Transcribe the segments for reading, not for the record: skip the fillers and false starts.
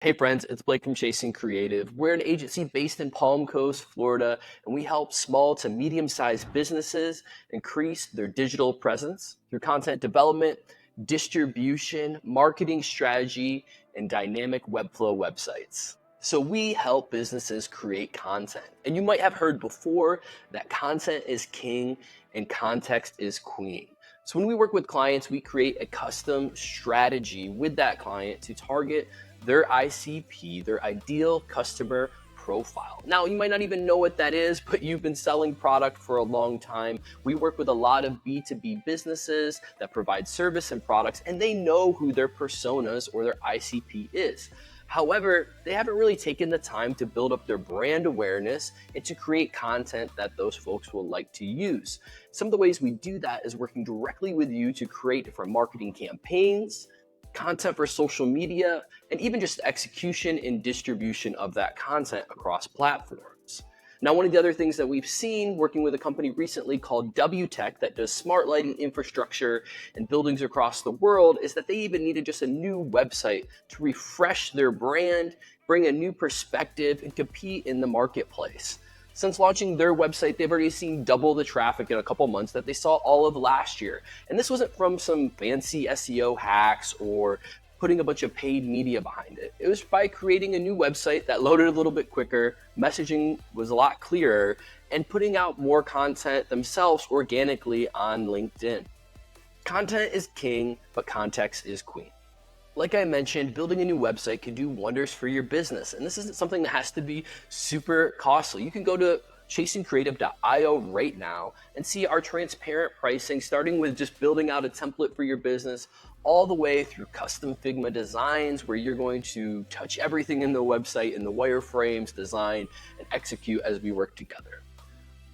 Hey friends, it's Blake from Chasing Creative. We're an agency based in Palm Coast, Florida, and we help small to medium-sized businesses increase their digital presence through content development, distribution, marketing strategy, and dynamic webflow websites. So we help businesses create content. And you might have heard before that content is king and context is queen. So when we work with clients, we create a custom strategy with that client to target their ICP, their ideal customer profile. Now, you might not even know what that is, but you've been selling product for a long time. We work with a lot of B2B businesses that provide service and products, and they know who their personas or their ICP is. However, they haven't really taken the time to build up their brand awareness and to create content that those folks will like to use. Some of the ways we do that is working directly with you to create different marketing campaigns, content for social media, and even just execution and distribution of that content across platforms. Now, one of the other things that we've seen working with a company recently called WTech that does smart lighting infrastructure in buildings across the world is that they even needed just a new website to refresh their brand, bring a new perspective, and compete in the marketplace. Since launching their website, they've already seen double the traffic in a couple months that they saw all of last year. And this wasn't from some fancy SEO hacks or putting a bunch of paid media behind it. It was by creating a new website that loaded a little bit quicker, messaging was a lot clearer, and putting out more content themselves organically on LinkedIn. Content is king, but context is queen. Like I mentioned, building a new website can do wonders for your business, and this isn't something that has to be super costly. You can go to chasingcreative.io right now and see our transparent pricing, starting with just building out a template for your business, all the way through custom Figma designs where you're going to touch everything in the website in the wireframes, design, and execute as we work together.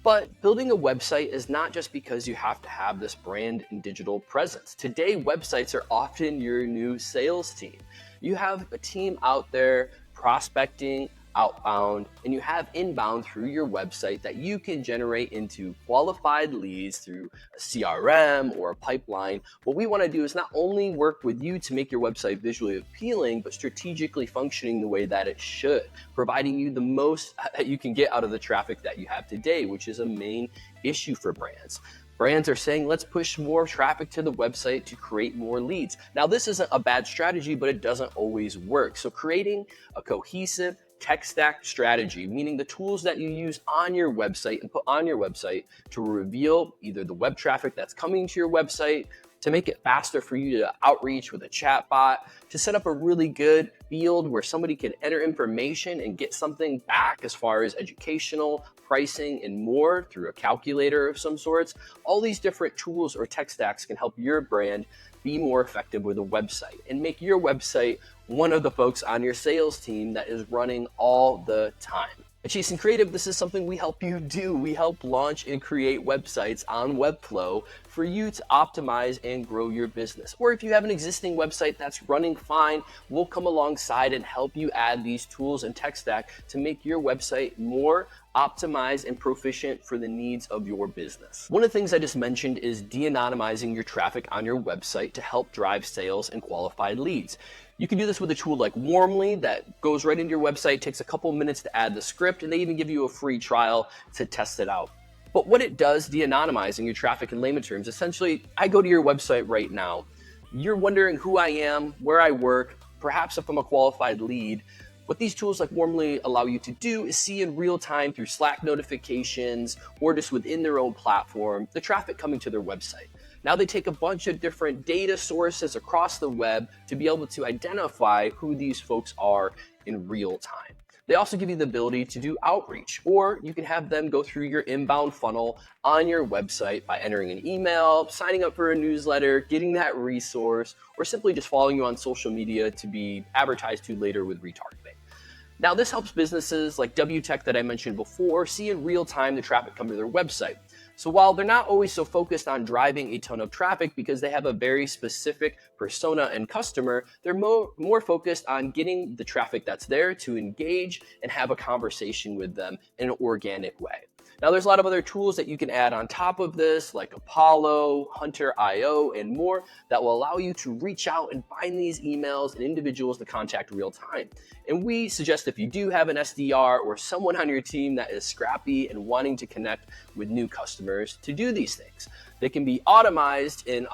But building a website is not just because you have to have this brand and digital presence. Today, websites are often your new sales team. You have a team out there prospecting, outbound, and you have inbound through your website that you can generate into qualified leads through a CRM or a pipeline. What we want to do is not only work with you to make your website visually appealing, but strategically functioning the way that it should, providing you the most that you can get out of the traffic that you have today, which is a main issue for brands. Brands are saying, let's push more traffic to the website to create more leads. Now, this isn't a bad strategy, but it doesn't always work. So creating a cohesive tech stack strategy, meaning the tools that you use on your website and put on your website to reveal either the web traffic that's coming to your website, to make it faster for you to outreach with a chat bot, to set up a really good field where somebody can enter information and get something back as far as educational, pricing, and more through a calculator of some sorts. All these different tools or tech stacks can help your brand be more effective with a website and make your website one of the folks on your sales team that is running all the time. At Chasing Creative, this is something we help you do. We help launch and create websites on Webflow for you to optimize and grow your business. Or if you have an existing website that's running fine, we'll come alongside and help you add these tools and tech stack to make your website more optimized and proficient for the needs of your business. One of the things I just mentioned is de-anonymizing your traffic on your website to help drive sales and qualified leads. You can do this with a tool like Warmly that goes right into your website, takes a couple minutes to add the script, and they even give you a free trial to test it out. But what it does, de-anonymizing your traffic in layman terms, essentially, I go to your website right now. You're wondering who I am, where I work, perhaps if I'm a qualified lead. What these tools like Warmly allow you to do is see in real time through Slack notifications or just within their own platform, the traffic coming to their website. Now they take a bunch of different data sources across the web to be able to identify who these folks are in real time. They also give you the ability to do outreach, or you can have them go through your inbound funnel on your website by entering an email, signing up for a newsletter, getting that resource, or simply just following you on social media to be advertised to later with retargeting. Now, this helps businesses like WTech that I mentioned before see in real time the traffic come to their website. So while they're not always so focused on driving a ton of traffic because they have a very specific persona and customer, they're more focused on getting the traffic that's there to engage and have a conversation with them in an organic way. Now, there's a lot of other tools that you can add on top of this, like Apollo, Hunter.io, and more, that will allow you to reach out and find these emails and individuals to contact real time. And we suggest if you do have an SDR or someone on your team that is scrappy and wanting to connect with new customers, to do these things. They can be automized and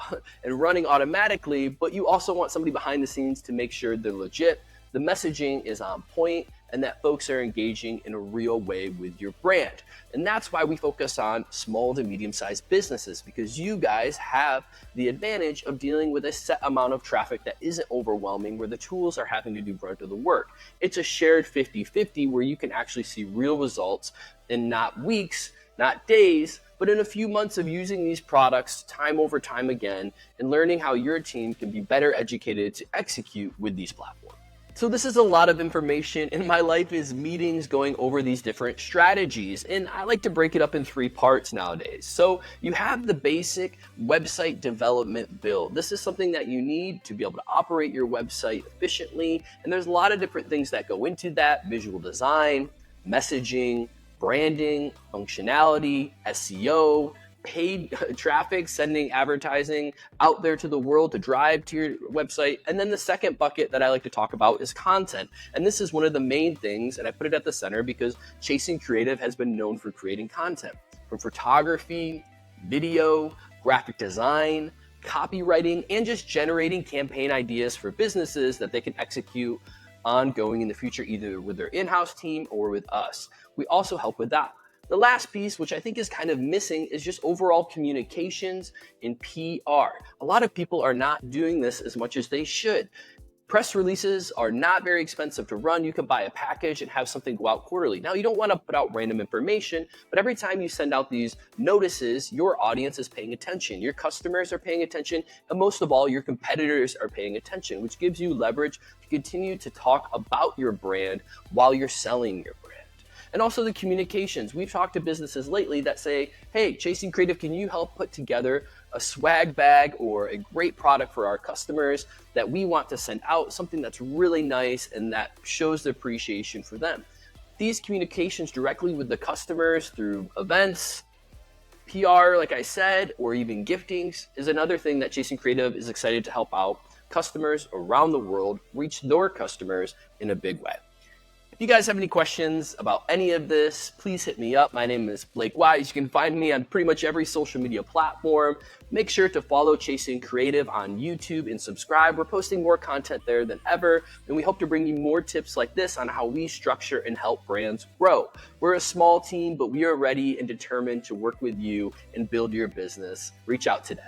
running automatically, but you also want somebody behind the scenes to make sure they're legit, the messaging is on point, and that folks are engaging in a real way with your brand. And that's why we focus on small to medium-sized businesses, because you guys have the advantage of dealing with a set amount of traffic that isn't overwhelming, where the tools are having to do brunt of the work. It's a shared 50-50 where you can actually see real results in not weeks, not days, but in a few months of using these products time over time again and learning how your team can be better educated to execute with these platforms. So this is a lot of information, and my life is meetings going over these different strategies, and I like to break it up in 3 parts nowadays. So you have the basic website development build. This is something that you need to be able to operate your website efficiently, and there's a lot of different things that go into that: visual design, messaging, branding, functionality, SEO, paid traffic, sending advertising out there to the world to drive to your website. And then the second bucket that I like to talk about is content. And this is one of the main things, and I put it at the center because Chasing Creative has been known for creating content, from photography, video, graphic design, copywriting, and just generating campaign ideas for businesses that they can execute ongoing in the future, either with their in-house team or with us. We also help with that. The last piece, which I think is kind of missing, is just overall communications and PR. A lot of people are not doing this as much as they should. Press releases are not very expensive to run. You can buy a package and have something go out quarterly. Now, you don't want to put out random information, but every time you send out these notices, your audience is paying attention. Your customers are paying attention, and most of all, your competitors are paying attention, which gives you leverage to continue to talk about your brand while you're selling your brand. And also the communications. We've talked to businesses lately that say, hey, Chasing Creative, can you help put together a swag bag or a great product for our customers that we want to send out, something that's really nice and that shows the appreciation for them. These communications directly with the customers through events, PR, like I said, or even giftings is another thing that Chasing Creative is excited to help out customers around the world reach their customers in a big way. If you guys have any questions about any of this, please hit me up. My name is Blake Wise. You can find me on pretty much every social media platform. Make sure to follow Chasing Creative on YouTube and subscribe. We're posting more content there than ever, and we hope to bring you more tips like this on how we structure and help brands grow. We're a small team, but we are ready and determined to work with you and build your business. Reach out today.